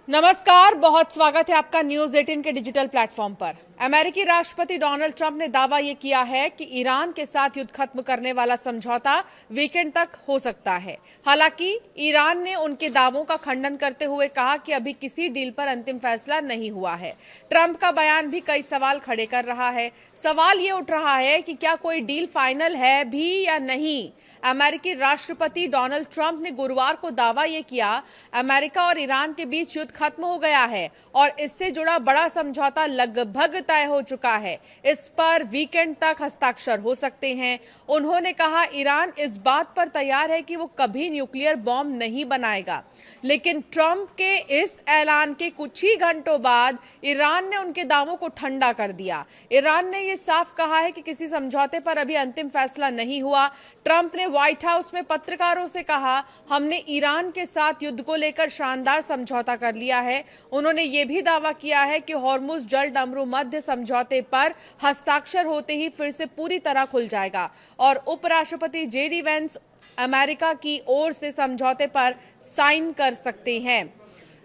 नमस्कार, बहुत स्वागत है आपका न्यूज 18 के डिजिटल प्लेटफॉर्म पर। अमेरिकी राष्ट्रपति डोनाल्ड ट्रंप ने दावा यह किया है कि ईरान के साथ युद्ध खत्म करने वाला समझौता वीकेंड तक हो सकता है। हालांकि ईरान ने उनके दावों का खंडन करते हुए कहा कि अभी किसी डील पर अंतिम फैसला नहीं हुआ है। ट्रंप का बयान भी कई सवाल खड़े कर रहा है। सवाल ये उठ रहा है कि क्या कोई डील फाइनल है भी या नहीं। अमेरिकी राष्ट्रपति डोनाल्ड ट्रंप ने गुरुवार को दावा यह किया, अमेरिका और ईरान के बीच युद्ध खत्म हो गया है और इससे जुड़ा बड़ा समझौता लगभग तय हो चुका है। इस पर वीकेंड तक हस्ताक्षर हो सकते हैं। उन्होंने कहा, ईरान इस बात पर तैयार है कि वो कभी न्यूक्लियर बॉम्ब नहीं बनाएगा। लेकिन ट्रंप के इस ऐलान के कुछ ही घंटों बाद ईरान ने उनके दावों को ठंडा कर दिया। ईरान ने यह साफ कहा है कि किसी समझौते पर अभी अंतिम फैसला नहीं हुआ। ट्रंप ने व्हाइट हाउस में पत्रकारों से कहा, हमने ईरान के साथ युद्ध को लेकर शानदार समझौता कर लिया है। उन्होंने ये भी दावा किया है कि हॉर्मुज जल डमरू मध्य समझौते पर हस्ताक्षर होते ही फिर से पूरी तरह खुल जाएगा और उपराष्ट्रपति जेडी वेंस अमेरिका की ओर से समझौते पर साइन कर सकते हैं।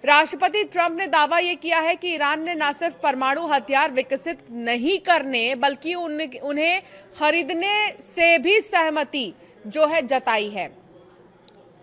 राष्ट्रपति ट्रंप ने दावा यह किया है कि ईरान ने न सिर्फ परमाणु हथियार विकसित नहीं करने बल्कि उन्हें खरीदने से भी सहमति जो है जताई है।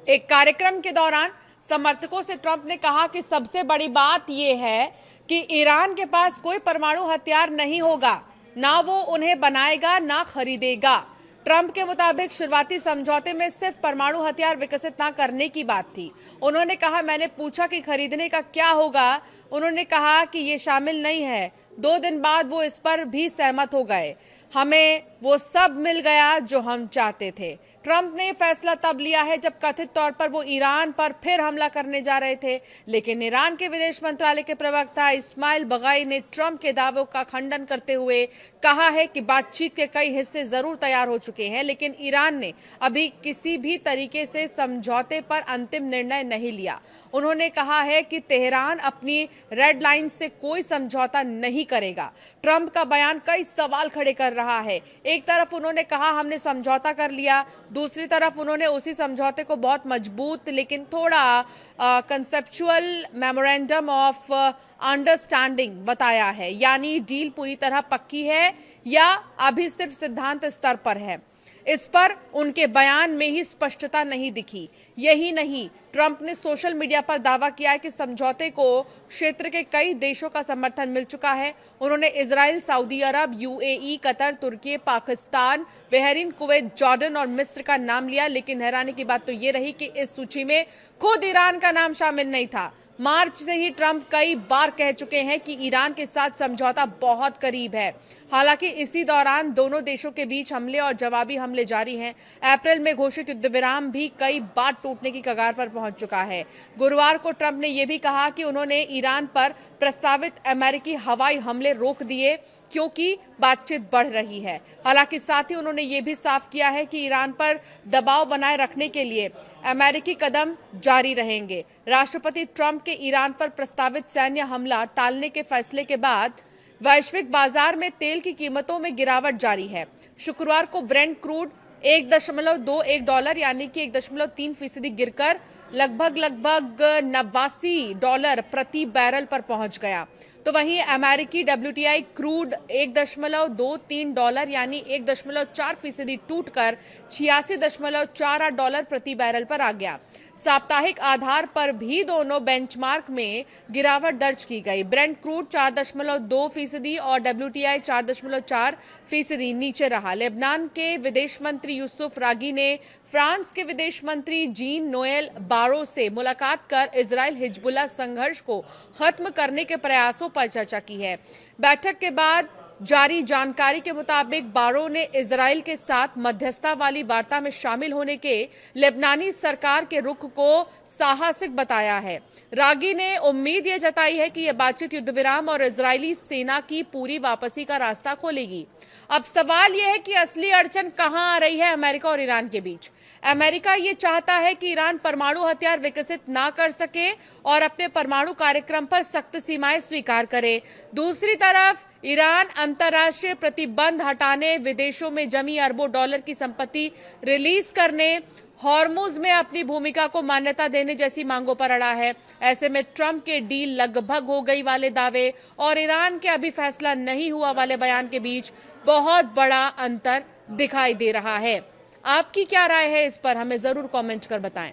एक कार्यक्रम के दौरान समर्थकों से ट्रंप ने कहा कि सबसे बड़ी बात यह है कि ईरान के पास कोई परमाणु हथियार नहीं होगा, ना वो उन्हें बनाएगा ना खरीदेगा। ट्रंप के मुताबिक शुरुआती समझौते में सिर्फ परमाणु हथियार विकसित ना करने की बात थी। उन्होंने कहा, मैंने पूछा कि खरीदने का क्या होगा। उन्होंने कहा कि ये शामिल नहीं है। 2 दिन बाद वो इस पर भी सहमत हो गए। हमें वो सब मिल गया जो हम चाहते थे। ट्रंप ने फैसला तब लिया है जब कथित तौर पर वो ईरान पर फिर हमला करने जा रहे थे। लेकिन ईरान के विदेश मंत्रालय के प्रवक्ता इस्माइल बगाई ने ट्रंप के दावों का खंडन करते हुए कहा है कि बातचीत के कई हिस्से जरूर तैयार हो चुके हैं, लेकिन ईरान ने अभी किसी भी तरीके से समझौते पर अंतिम निर्णय नहीं लिया। उन्होंने कहा है कि तेहरान अपनी रेड लाइन से कोई समझौता नहीं करेगा। ट्रंप का बयान कई सवाल खड़े कर रहा है। एक तरफ उन्होंने कहा हमने समझौता कर लिया, दूसरी तरफ उन्होंने उसी समझौते को बहुत मजबूत लेकिन थोड़ा कंसेप्चुअल मेमोरेंडम ऑफ अंडरस्टैंडिंग बताया है, यानी डील पूरी तरह पक्की है या अभी सिर्फ सिद्धांत स्तर पर है। इस पर उनके बयान में ही स्पष्टता नहीं दिखी। यही नहीं, ट्रंप ने सोशल मीडिया पर दावा किया है कि समझौते को क्षेत्र के कई देशों का समर्थन मिल चुका है। उन्होंने इजराइल, सऊदी अरब, यूएई, कतर, तुर्की, पाकिस्तान, बहरीन, कुवैत, जॉर्डन और मिस्र का नाम लिया। लेकिन हैरानी की बात तो ये रही कि इस सूची में खुद ईरान का नाम शामिल नहीं था। मार्च से ही ट्रंप कई बार कह चुके हैं कि ईरान के साथ समझौता बहुत करीब है। हालांकि इसी दौरान दोनों देशों के बीच हमले और जवाबी हमले जारी हैं। अप्रैल में घोषित युद्ध विराम भी कई बार टूटने की कगार पर पहुंच चुका है। गुरुवार को ट्रंप ने यह भी कहा कि उन्होंने ईरान पर प्रस्तावित अमेरिकी हवाई हमले रोक दिए क्योंकि बातचीत बढ़ रही है। हालांकि साथ ही उन्होंने ये भी साफ किया है कि ईरान पर दबाव बनाए रखने के लिए अमेरिकी कदम जारी रहेंगे। राष्ट्रपति ट्रंप के ईरान पर प्रस्तावित सैन्य हमला टालने के फैसले के बाद वैश्विक बाजार में तेल की कीमतों में गिरावट जारी है। शुक्रवार को ब्रेंट क्रूड $1.21 यानी कि 1.3% गिरकर लगभग $89 प्रति बैरल पर पहुंच गया। तो वहीं अमेरिकी WTI क्रूड $1.23 यानी 1.4% टूटकर $86.48 प्रति बैरल पर आ गया। साप्ताहिक आधार पर भी दोनों बेंचमार्क में गिरावट दर्ज की गई। ब्रेंट क्रूड 4.2% और WTI 4.4% नीचे रहा। लेबनान के विदेश मंत्री यूसुफ रागी ने फ्रांस के विदेश मंत्री जीन नोएल बारो से मुलाकात कर इजराइल हिजबुल्लाह संघर्ष को खत्म करने के प्रयासों पर चर्चा की है। बैठक के बाद जारी जानकारी के मुताबिक बारो ने इजराइल के साथ मध्यस्थता वाली वार्ता में शामिल होने के लेबनानी सरकार के रुख को साहसिक बताया है। रागी ने उम्मीद ये जताई है कि यह बातचीत युद्ध विराम और इजरायली सेना की पूरी वापसी का रास्ता खोलेगी। अब सवाल यह है कि असली अड़चन कहां आ रही है अमेरिका और ईरान के बीच। अमेरिका ये चाहता है कि ईरान परमाणु हथियार विकसित ना कर सके और अपने परमाणु कार्यक्रम पर सख्त सीमाएं स्वीकार करे। दूसरी तरफ ईरान अंतर्राष्ट्रीय प्रतिबंध हटाने, विदेशों में जमी अरबों डॉलर की संपत्ति रिलीज करने हॉर्मुज में अपनी भूमिका को मान्यता देने जैसी मांगों पर अड़ा है। ऐसे में ट्रंप के डील लगभग हो गई वाले दावे और ईरान के अभी फैसला नहीं हुआ वाले बयान के बीच बहुत बड़ा अंतर दिखाई दे रहा है। आपकी क्या राय है इस पर, हमें जरूर कमेंट कर बताएं।